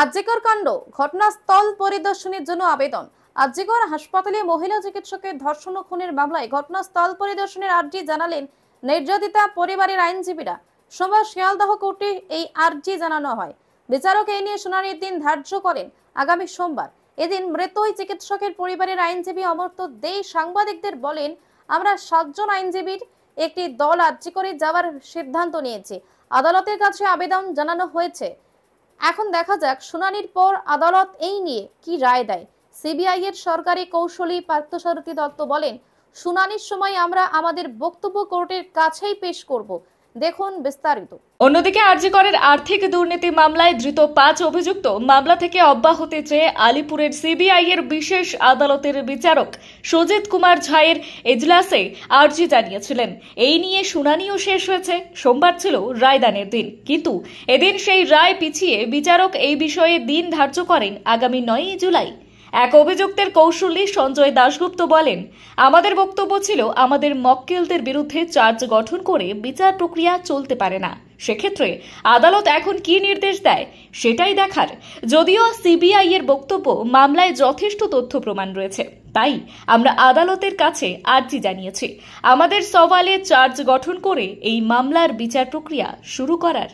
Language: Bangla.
আরজিকর কাণ্ড, ঘটনাস্থল পরিদর্শনের জন্য আবেদন। আরজিকর হাসপাতালে মহিলা চিকিৎসকের ধর্ষণ ও খুনের মামলায় ঘটনাস্থল পরিদর্শনের আর্জি জানালেন নির্যাতিতা পরিবারের আইনজীবীরা। সোমবার শিয়ালদহ কোর্টে এই আর্জি জানানো হয়। বিচারক এই নিয়ে শুনানির দিন ধার্য করেন আগামী সোমবার। এদিন মৃত ওই চিকিৎসকের পরিবারের আইনজীবী অমর্ত্য দে সাংবাদিকদের বলেন, আমরা 7 জন আইনজীবীর একটি দল আরজিকরে যাওয়ার সিদ্ধান্ত নিয়েছি। আদালতের কাছে আবেদন জানানো হয়েছে। এখন দেখা যাক শুনানির পর আদালত এই নিয়ে কি রায় দেয়। সিবিআই এর সরকারি কৌঁসুলি পার্থসারথী দত্ত বলেন, শুনানির সময় আমরা আমাদের বক্তব্য কোর্টের কাছেই পেশ করব। দেখুন বিস্তারিত। অন্যদিকে আরজিকরের আর্থিক দুর্নীতি মামলায় ধৃত 5 অভিযুক্ত মামলা থেকে অব্যাহতি চেয়ে আলিপুরের সিবিআই এর বিশেষ আদালতের বিচারক সুজিত কুমার ঝায়ের এজলাসে আর্জি জানিয়েছিলেন। এই নিয়ে শুনানিও শেষ হয়েছে। সোমবার ছিল রায়দানের দিন, কিন্তু এদিন সেই রায় পিছিয়ে বিচারক এই বিষয়ে দিন ধার্য করেন আগামী 9 জুলাই। এক অভিযুক্তের কৌশলী সঞ্জয় দাশগুপ্ত বলেন, আমাদের বক্তব্য ছিল আমাদের মক্কেলদের বিরুদ্ধে চার্জ গঠন করে বিচার প্রক্রিয়া চলতে পারে না। সেক্ষেত্রে আদালত এখন কি নির্দেশ দেয় সেটাই দেখার। যদিও সিবিআই এর বক্তব্য মামলায় যথেষ্ট তথ্য প্রমাণ রয়েছে, তাই আমরা আদালতের কাছে আর্জি জানিয়েছি আমাদের সওয়ালে চার্জ গঠন করে এই মামলার বিচার প্রক্রিয়া শুরু করার।